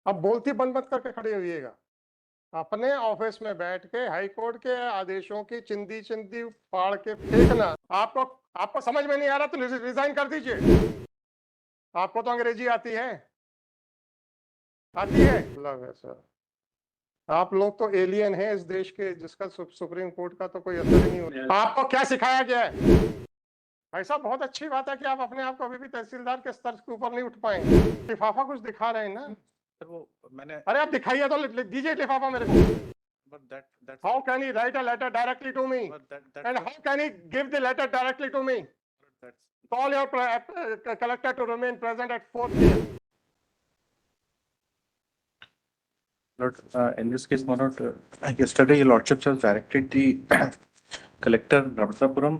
अब बोलती बंद मत करके खड़े होइएगा। अपने ऑफिस में बैठ के हाई कोर्ट के आदेशों की चिंदी चिंदी फाड़ के फेंकना। आपको आपको समझ में नहीं आ रहा तो रिजाइन कर दीजिए। आपको तो अंग्रेजी आती है लव है सर। आप लोग तो एलियन हैं इस देश के, जिसका सुप्रीम कोर्ट का तो कोई असर ही नहीं होता। आपको क्या सिखाया गया है? भाई साहब, बहुत अच्छी बात है कि आप अपने आप को अभी भी तहसीलदार के स्तर के ऊपर नहीं उठ पाएंगे। लिफाफा कुछ दिखा रहे हैं ना? सर वो मैंने अरे आप दिखाइए तो दीजिए लिफाफा मेरे को। but that's How can he write a letter directly to me? but And how can he give the letter directly to me? that's Call your collector to remain present at 4 p.m. Lord, in this case, my lord, yesterday your lordship has directed the collector Navadapuram,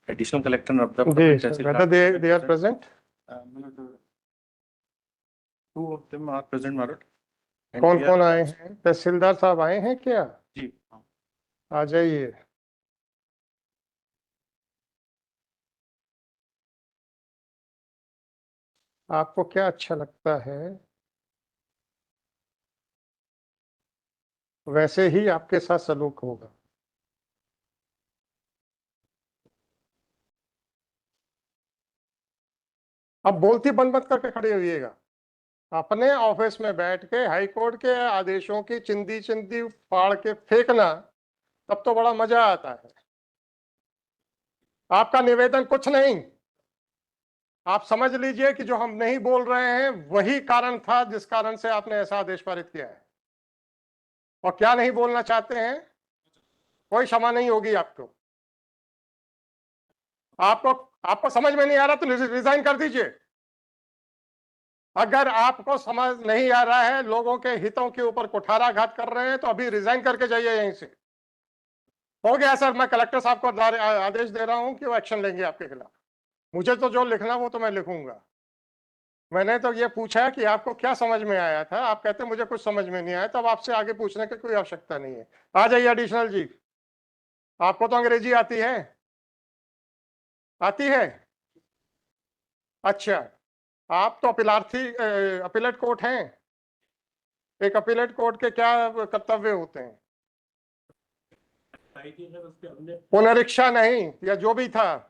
additional collector Navadapuram, Whether they are present? My lord, two of them are present, my lord. And कौन we कौन are- आए हैं? तहसीलदार साहब आए हैं क्या? जी आ जाइए। आपको क्या अच्छा लगता है वैसे ही आपके साथ सलूक होगा। अब बोलती बंद मत करके खड़े होइएगा। अपने ऑफिस में बैठ के हाई कोर्ट के आदेशों की चिंदी चिंदी फाड़ के फेंकना, तब तो बड़ा मजा आता है। आपका निवेदन कुछ नहीं। आप समझ लीजिए कि जो हम नहीं बोल रहे हैं वही कारण था जिस कारण से आपने ऐसा आदेश पारित किया है। और क्या नहीं बोलना चाहते हैं, कोई क्षमा नहीं होगी आपको। आपको आपको समझ में नहीं आ रहा तो रिजाइन कर दीजिए। अगर आपको समझ नहीं आ रहा है, लोगों के हितों के ऊपर कुठाराघात कर रहे हैं, तो अभी रिजाइन करके जाइए यहीं से। हो गया सर, मैं कलेक्टर साहब को आदेश दे रहा हूं कि वो एक्शन लेंगे आपके खिलाफ। मुझे तो जो लिखना वो तो मैं लिखूंगा। मैंने तो ये पूछा कि आपको क्या समझ में आया था, आप कहते मुझे कुछ समझ में नहीं आया, तब आपसे आगे पूछने की कोई आवश्यकता नहीं है। आ जाइए एडिशनल जी। आपको तो अंग्रेजी आती है अच्छा, आप तो अपीलेट कोर्ट हैं। एक अपीलेट कोर्ट के क्या कर्तव्य होते हैं? पुनरीक्षा नहीं, या जो भी था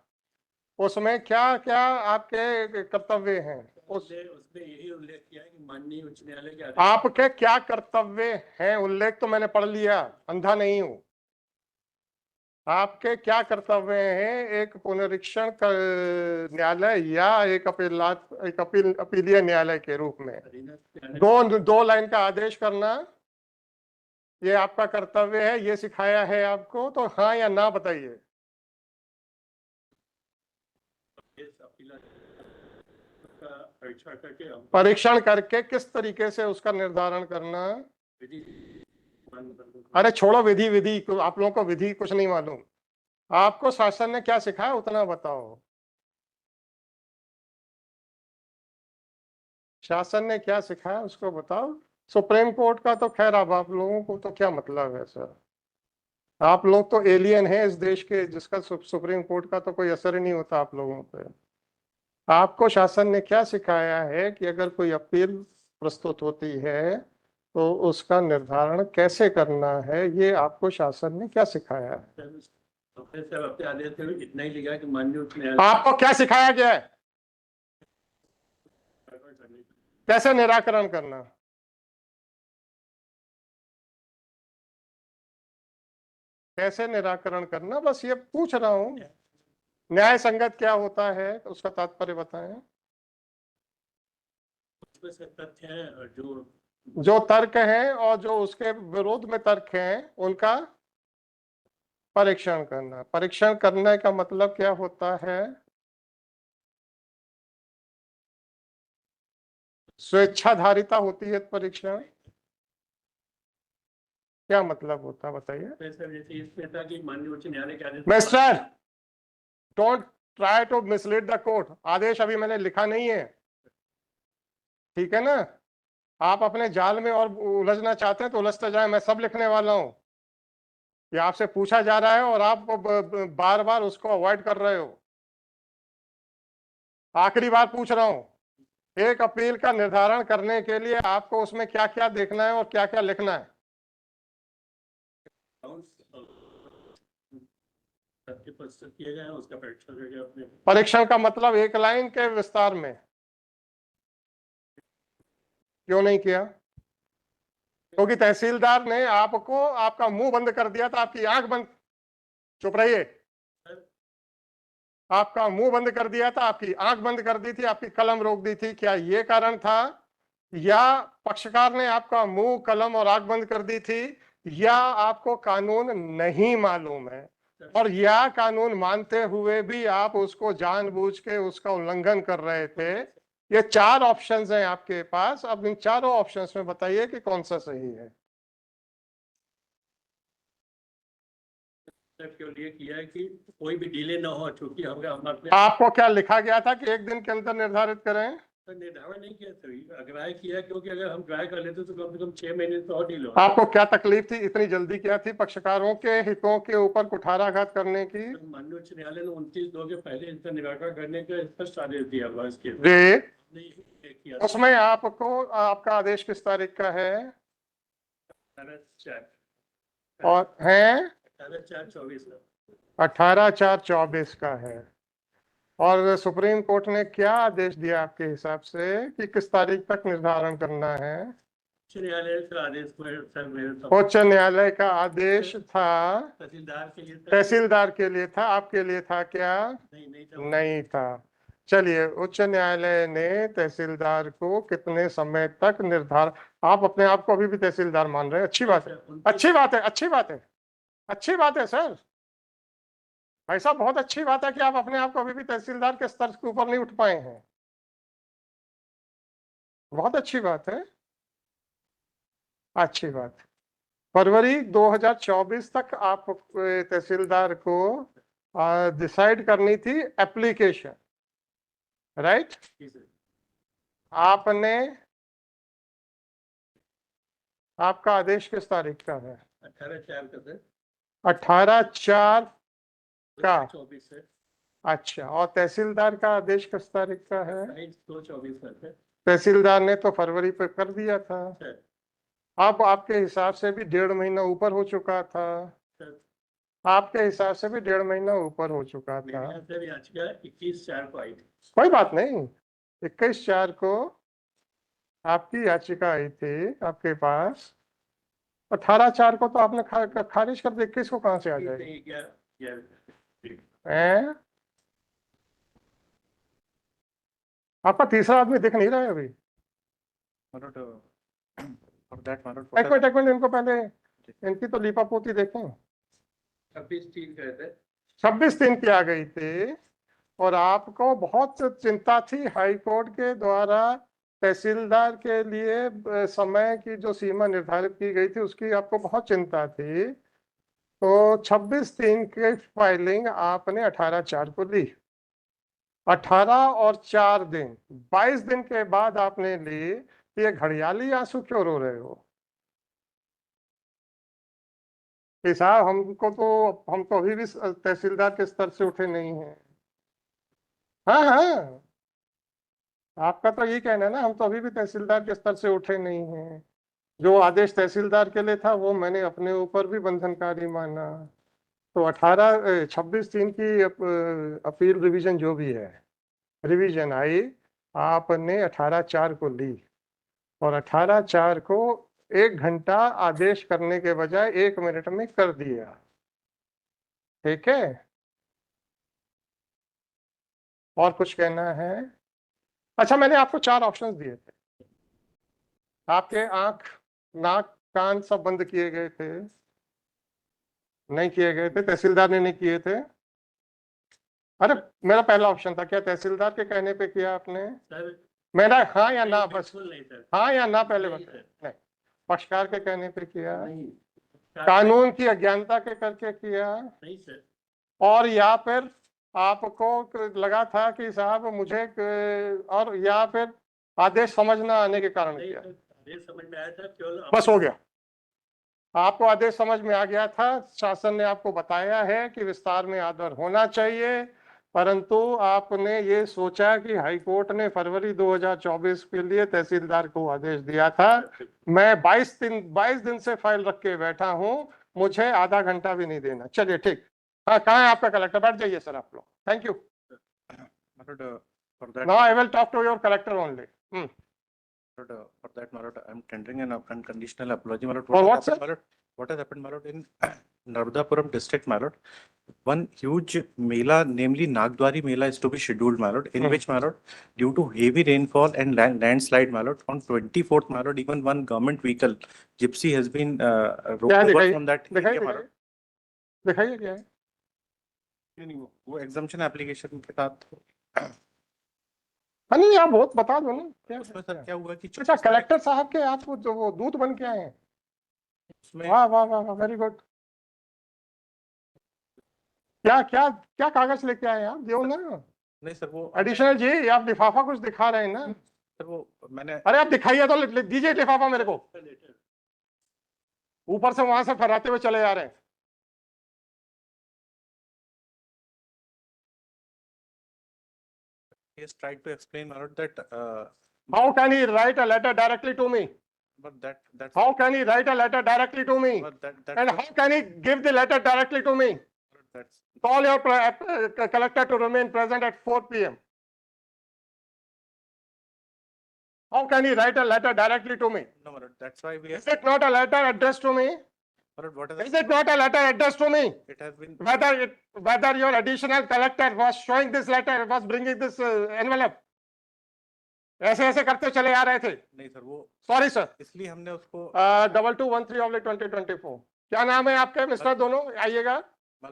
उसमें क्या क्या आपके कर्तव्य हैं? उसने यही उल्लेख किया है कि माननीय उच्च न्यायालय के आपके क्या कर्तव्य हैं? उल्लेख तो मैंने पढ़ लिया, अंधा नहीं हूं। आपके क्या कर्तव्य हैं एक पुनरीक्षण न्यायालय या एक अपीलीय न्यायालय के रूप में? दो लाइन का आदेश करना ये आपका कर्तव्य है, ये सिखाया है आपको, तो हाँ या ना बताइए। परीक्षण करके किस तरीके से उसका निर्धारण करना? अरे छोड़ो विधि विधि, आप लोगों को विधि कुछ नहीं मालूम। आपको शासन ने क्या सिखाया उतना बताओ। शासन ने क्या सिखाया उसको बताओ। सुप्रीम कोर्ट का तो खैर, अब आप लोगों को तो क्या मतलब है सर। आप लोग तो एलियन हैं इस देश के, जिसका सुप्रीम कोर्ट का तो कोई असर ही नहीं होता आप लोगों पे। आपको शासन ने क्या सिखाया है कि अगर कोई अपील प्रस्तुत होती है तो उसका निर्धारण कैसे करना है, ये आपको शासन ने क्या सिखाया है? अपने आदेश में भी इतना ही लिखा कि माननीय उच्च न्यायालय आपको क्या सिखाया गया है कैसे निराकरण करना? कैसे निराकरण करना, बस ये पूछ रहा हूं। न्याय संगत क्या होता है उसका तात्पर्य बताएं। तथ्य है जो तर्क हैं और जो उसके विरोध में तर्क हैं उनका परीक्षण करना। परीक्षण करने का मतलब क्या होता है? स्वेच्छाधारिता होती है परीक्षण। क्या मतलब होता है बताइए। माननीय उच्च न्यायालय के आदेश mister, don't try to mislead the court. आदेश अभी मैंने लिखा नहीं है, ठीक है ना? आप अपने जाल में और उलझना चाहते हैं तो उलझते जाए, मैं सब लिखने वाला हूं। ये आपसे पूछा जा रहा है और आप बार बार उसको अवॉइड कर रहे हो। आखिरी बार पूछ रहा हूं, एक अपील का निर्धारण करने के लिए आपको उसमें क्या क्या देखना है और क्या क्या लिखना है? 70% किए गए हैं, उसका परीक्षण करके अपने परीक्षण का मतलब एक लाइन के विस्तार में क्यों नहीं किया? क्योंकि तहसीलदार ने आपको आपका मुंह बंद कर दिया था, आपकी आंख बंद, चुप रहिए, आपका मुंह बंद कर दिया था, आपकी आंख बंद कर दी थी, आपकी कलम रोक दी थी। क्या ये कारण था? या पक्षकार ने आपका मुंह, कलम और आंख बंद कर दी थी, या आपको कानून नहीं मालूम है, और या कानून मानते हुए भी आप उसको जानबूझ के उसका उल्लंघन कर रहे थे? ये चार ऑप्शंस हैं आपके पास। अब इन चारों ऑप्शंस में बताइए कि कौन सा सही है। केवल ये किया है कि कोई भी डिले ना हो, चूंकि हम अपने आपको क्या लिखा गया था कि एक दिन के अंदर निर्धारित करें? निर्धारण नहीं किया था, अग्राह्य किया है, क्योंकि अगर हम ड्राई कर लेते तो कम से कम 6 महीने तो और डिले हो। आपको क्या तकलीफ थी, इतनी जल्दी क्या थी पक्षकारों के हितों के ऊपर कुठाराघात करने की? माननीय उच्च न्यायालय ने 29 के पहले इसका निराकरण करने का स्पष्ट आदेश दिया हुआ है इसके जी, हमने ये किया उसमें आपको, आपका आदेश किस तारीख का है? 18/4 और है 18/4/24 का। 18/4/24 का है। और सुप्रीम कोर्ट ने क्या आदेश दिया आपके हिसाब से कि किस तारीख तक निर्धारण करना है? उच्च न्यायालय का आदेश उच्च न्यायालय का आदेश था, तहसीलदार के लिए था। तहसीलदार के लिए था, आपके लिए था क्या? नहीं था। नहीं था। चलिए, उच्च न्यायालय ने तहसीलदार को कितने समय तक निर्धारण, आप अपने आप को अभी भी तहसीलदार मान रहे हैं, अच्छी बात है, अच्छी बात है, अच्छी बात है, अच्छी बात है सर, भाई साहब बहुत अच्छी बात है कि आप अपने आप को अभी भी तहसीलदार के स्तर के ऊपर नहीं उठ पाए हैं, बहुत अच्छी बात है, अच्छी बात है। फरवरी 2024 तक आप तहसीलदार को डिसाइड करनी थी एप्लीकेशन, राइट? आपने, आपका आदेश किस तारीख का है? 18/4 का सर, 18/4 का। 24 से अच्छा, और तहसीलदार का आदेश किस तारीख का है? 22/24 का सर। तहसीलदार ने तो फरवरी पे कर दिया था, सर, अब आपके हिसाब से भी 1.5 महीना ऊपर हो चुका था, सर, आपके हिसाब से भी 1.5 महीना ऊपर हो चुका मेरे था। यहाँ से याचिका 21/4 को आई थी। कोई बात नहीं, 21/4 को आपकी याचिका आई थी आपके पास, 18/4 को तो आपने खारिज कर दी, 21 को कहां से आ जाएगी? हैं? आपका तीसरा आदमी दिख नहीं रहा है अभी। एक मिनट इनको पहले, इनकी तो लीपापोती देखें। 26/3 गए थे। 26 दिन की आ गई थी, और आपको बहुत चिंता थी हाई कोर्ट के द्वारा तहसीलदार के लिए समय की जो सीमा निर्धारित की गई थी उसकी आपको बहुत चिंता थी, तो 26 दिन की फाइलिंग आपने 18/4 को ली, 18 और 4 दिन, 22 दिन के बाद आपने ली। ये घड़ियाली आंसू क्यों रो रहे हो कि साहब, हमको तो, हम तो अभी भी तहसीलदार के स्तर से उठे नहीं हैं। हाँ हाँ, आपका तो यही कहना है ना, हम तो अभी भी तहसीलदार के स्तर से उठे नहीं हैं। जो आदेश तहसीलदार के लिए था वो मैंने अपने ऊपर भी बंधनकारी माना। तो 26 दिन की अपील रिवीजन जो भी है, रिवीजन आई, आपने 18/4 को ली, और 18/4 को 1 घंटा आदेश करने के बजाय 1 मिनट में कर दिया, ठीक है? और कुछ कहना है? अच्छा, मैंने आपको 4 ऑप्शंस दिए थे, आपके आंख, नाक, कान सब बंद किए गए थे, नहीं किए गए थे, तहसीलदार ने नहीं किए थे। अरे, मेरा पहला ऑप्शन था, क्या तहसीलदार के कहने पे किया आपने? सर, मेरा हाँ या ना, बस बिल्कुल नहीं सर। हाँ या ना पहले नहीं, बताए। नहीं, पक्षकार के कहने पे किया, नहीं, कानून की अज्ञानता के करके किया, नहीं सर। और या फिर आपको लगा था कि साहब मुझे और या फिर आदेश समझ न आने के कारण नहीं किया? सर, आदेश समझ में आया था, केवल बस हो गया, आपको आदेश समझ में आ गया था, शासन ने आपको बताया है कि विस्तार में आदर होना चाहिए, परंतु आपने ये सोचा कि हाईकोर्ट ने फरवरी 2024 के लिए तहसीलदार को आदेश दिया था। मैं 22 दिन से फाइल रख के बैठा हूं, मुझे आधा घंटा भी नहीं देना। चलिए ठीक। हाँ, कहाँ है आपका कलेक्टर? बैठ जाइए सर आप लोग। Thank you. For that, now I will talk to your collector only. for that, my lord, I'm tendering an unconditional apology, my lord. For what, has happened, my lord? What has happened, my lord, in Narmadapuram district, my lord? One huge Mela, namely Nagdwari Mela, is to be scheduled, my lord, in which, my lord, due to heavy rainfall and landslide, my lord, on 24th, my lord, even one government vehicle, Gypsy, has been क्या rolled over दिखाइए? from that दिखाइए area, my lord. दिखाइए क्या है? नहीं, वो exemption application के साथ हाँ, नहीं आप बहुत बता दो ना क्या। उसमें सर क्या हुआ कि अच्छा, कलेक्टर साहब के आप वो दूत बन के आए हैं? उसमें वाह वाह वाह वाह, वेरी गुड। क्या क्या क्या कागज लेके आए आप? दो ना। नहीं सर, वो एडिशनल जी, आप लिफाफा कुछ दिखा रहे हैं ना? सर वो मैंने अरे आप दिखाइए तो, दीजिए लिफाफा मेरे को। ऊपर से वहां से फहराते हुए चले जा रहे हैं। he has tried to explain, my lord, that How can he write a letter directly to me? but that's How can he write a letter directly to me? but And how can he give the letter directly to me? that's Call your collector to remain present at 4 p.m. How can he write a letter directly to me? no, my lord, that's why we Is it not a letter addressed to me? my lord, what Is it not a letter addressed to me? it has been Whether your additional collector was showing this letter, was bringing this envelope, ऐसे ऐसे करते चले आ रहे थे। नहीं sir, वो sorry sir, इसलिए हमने उसको 2213/2024। क्या नाम है आपके मिस्टर? दोनों आइएगा। my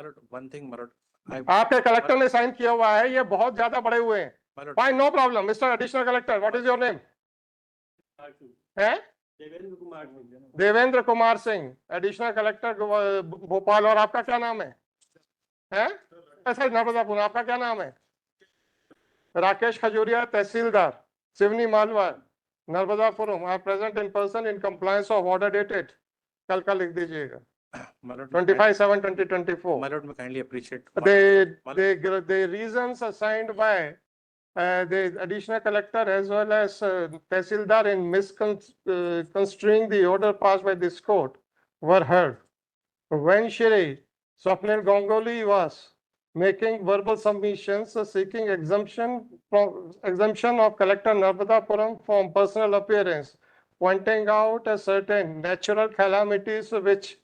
lord, one thing, my lord, आपके कलेक्टर ने साइन किया हुआ है, ये बहुत ज्यादा बड़े हुए हैं। my lord, fine, no problem. Mister additional collector, what is your name? है देवेंद्र कुमार सिंह। Devendra Kumar Singh, additional collector Bhopal. और आपका क्या नाम है? ऐसा नर्मदापुर। आपका क्या नाम है? राकेश खजूरिया, तहसीलदार Seoni Malwa, Narmadapuram, are present in person in compliance of order dated. कल का लिख दीजिएगा, my lord, 25/7/2024. my lord, we kindly appreciate The reasons assigned by the additional collector as well as Tehsildar in misconstruing the order passed by this court were heard. When Shri Swapnil Ganguly was making verbal submissions seeking exemption of Collector Narmadapuram from personal appearance, pointing out a certain natural calamities which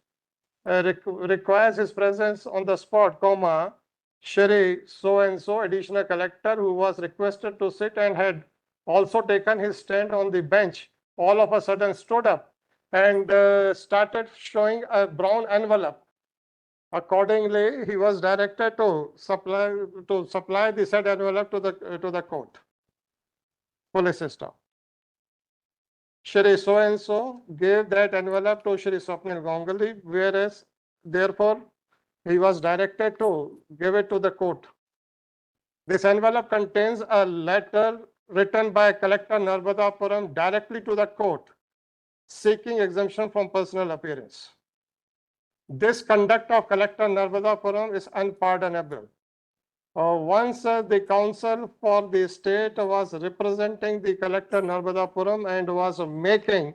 requires his presence on the spot, comma, Shri so-and-so additional collector who was requested to sit and had also taken his stand on the bench, all of a sudden stood up and started showing a brown envelope. Accordingly, he was directed to supply the said envelope to the court. Police staff. Shri so-and-so gave that envelope to Shri Swapnil Ganguly, whereas therefore he was directed to give it to the court. This envelope contains a letter written by Collector Narmadapuram directly to the court, seeking exemption from personal appearance. This conduct of Collector Narmadapuram is unpardonable. Once the counsel for the state was representing the Collector Narmadapuram and was making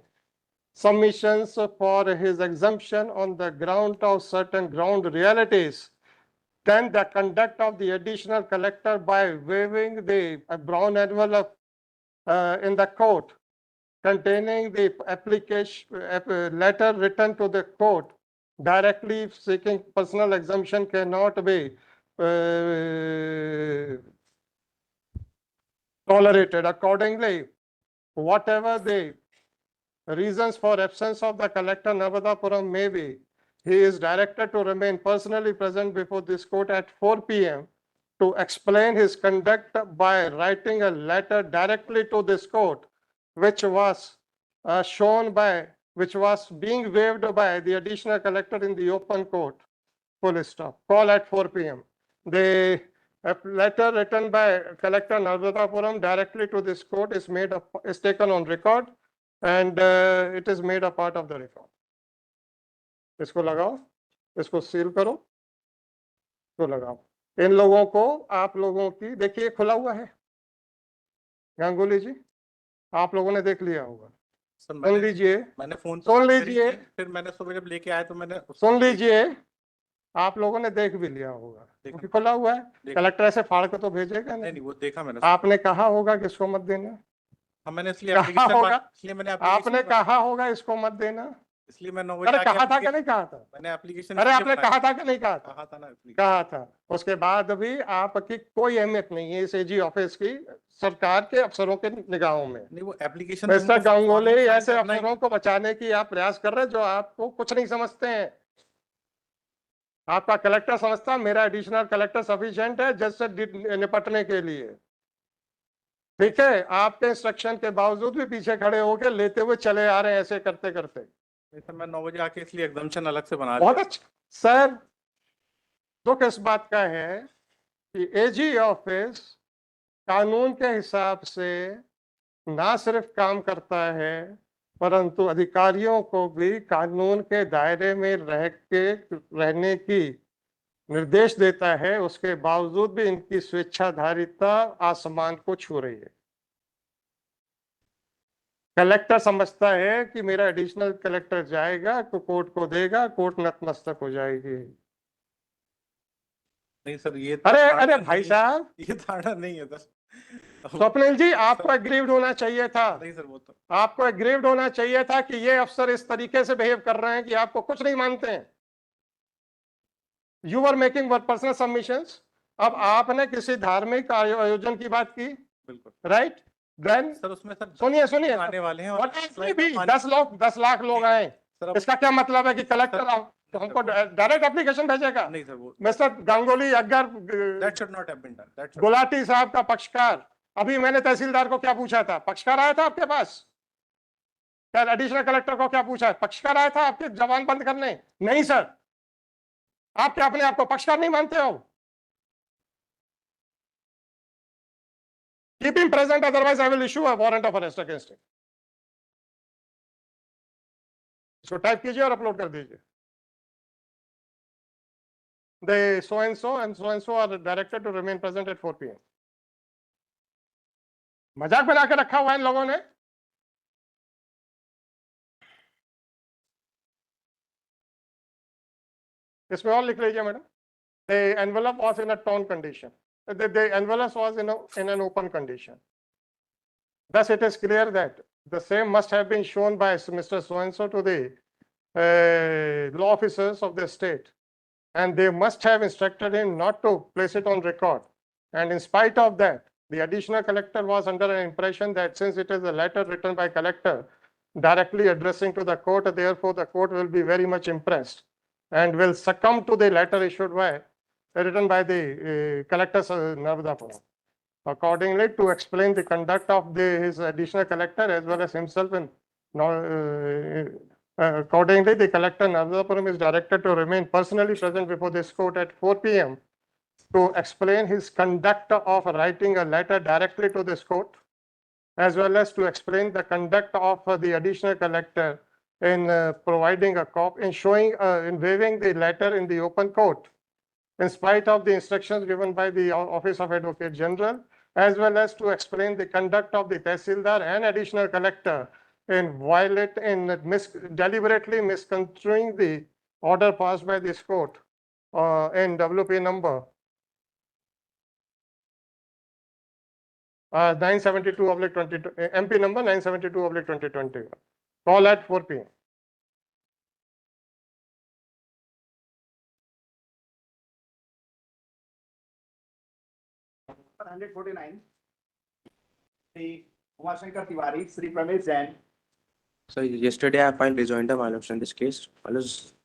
submissions for his exemption on the ground of certain ground realities, then the conduct of the additional collector by waving the brown envelope in the court containing the application letter written to the court directly seeking personal exemption cannot be tolerated. Accordingly, whatever the reasons for absence of the collector Narmadapuram may be, he is directed to remain personally present before this court at 4 p.m. to explain his conduct by writing a letter directly to this court, which was which was being waived by the additional collector in the open court. Full stop. Call at 4 p.m. The letter written by Collector Narmadapuram directly to this court is taken on record and it is made a part of the record. इसको लगाओ, इसको seal करो। तो लगाओ। इन लोगों को, आप लोगों की देखिए खुला हुआ है गांगुली जी, आप लोगों ने देख लिया होगा। सर सुन लीजिए, मैंने फोन सुन करी लीजिए, थी, फिर मैंने सुबह जब लेके आया तो मैंने सुन लीजिए, आप लोगों ने देख भी लिया होगा क्योंकि खुला हुआ है। कलेक्टर ऐसे फाड़ के तो भेजेगा नहीं नहीं। वो देखा मैंने। आपने कहा होगा कि इसको मत देना, हाँ मैंने इसलिए कहा होगा, इसलिए मैंने आपने एप्लीकेशन कहा होगा इसको मत देना। इसलिए मैं 9 बजे अरे आके कहा था कि नहीं कहा था? मैंने एप्लीकेशन अरे इसलिए आपने बनाया। कहा था कि नहीं कहा था? कहा था ना application। कहा था। उसके बाद भी आपकी कोई अहमियत नहीं है इस एजी ऑफिस की सरकार के अफसरों के निगाहों में। नहीं वो एप्लीकेशन मिस्टर गांगुली, ऐसे अफसरों को बचाने की आप प्रयास कर रहे हैं जो आपको कुछ नहीं समझते हैं। आपका कलेक्टर समझता है मेरा एडिशनल कलेक्टर सफिशिएंट है जज से निपटने के लिए, ठीक है। आपके इंस्ट्रक्शन के बावजूद भी पीछे खड़े होकर लेते हुए चले आ रहे हैं ऐसे करते करते। सर मैं 9 बजे आके इसलिए एग्जाम्पशन अलग से बना बहुत लिया। अच्छा सर, दुख इस बात का है कि एजी ऑफिस कानून के हिसाब से ना सिर्फ काम करता है परंतु अधिकारियों को भी कानून के दायरे में रहने की निर्देश देता है। उसके बावजूद भी इनकी स्वेच्छाधारिता आसमान को छू रही है। कलेक्टर समझता है कि मेरा एडिशनल कलेक्टर जाएगा तो कोर्ट को देगा, कोर्ट नतमस्तक हो जाएगी। नहीं सर ये अरे धारणा अरे नहीं भाई है। साहब, ये धारणा नहीं है सर। स्वप्निल जी आपको एग्रीव्ड होना चाहिए था। नहीं सर वो तो आपको एग्रीव्ड होना चाहिए था कि ये अफसर इस तरीके से बिहेव कर रहे हैं कि आपको कुछ नहीं मानते हैं। You are making personal submissions. अब आपने किसी धार्मिक आयोजन की बात की, बिल्कुल राइट? देन सर उसमें सर सुनिए सुनिए, आने वाले हैं और और भी 10 लाख लोग आए, इसका क्या मतलब है कि कलेक्टर हमको डायरेक्ट एप्लीकेशन भेजेगा? नहीं सर वो मिस्टर गांगुली, अगर that should not have been done. That Gulati साहब का पक्षकार, अभी मैंने तहसीलदार को क्या पूछा था? पक्षकार आया था आपके पास? क्या एडिशनल कलेक्टर को क्या पूछा? पक्षकार आया था आपके जवान बंद करने? नहीं सर। आप क्या अपने आप को पक्षकार नहीं मानते हो? Keep him present, otherwise I will issue a warrant of arrest against him. इसको टाइप कीजिए और अपलोड कर दीजिए। The so and so are directed to remain present at 4 PM. मजाक बना के रखा हुआ है इन लोगों ने। इसमें और लिख लीजिए madam. The envelope was in a torn condition. The envelope was in an open condition. Thus, it is clear that the same must have been shown by Mr. So and so to the law officers of the state, and they must have instructed him not to place it on record. And in spite of that, the additional collector was under an impression that since it is a letter written by collector directly addressing to the court, therefore the court will be very much impressed and will succumb to the letter issued by written by the collector Narvadapuram. Accordingly, to explain the conduct of his additional collector as well as himself, and accordingly, the collector Narvadapuram is directed to remain personally present before this court at 4 PM to explain his conduct of writing a letter directly to this court, as well as to explain the conduct of the additional collector in providing a copy, in showing, in waiving the letter in the open court, in spite of the instructions given by the Office of Advocate General, as well as to explain the conduct of the Tehsildar and additional collector in deliberately misconstruing the order passed by this court in WP number 972/20, MP number 972/2020. Call at 4 PM. Number 149, Sri Umashankar Tiwari, Sri Pramesh Jain. So yesterday I filed rejoinder violation in this case. I was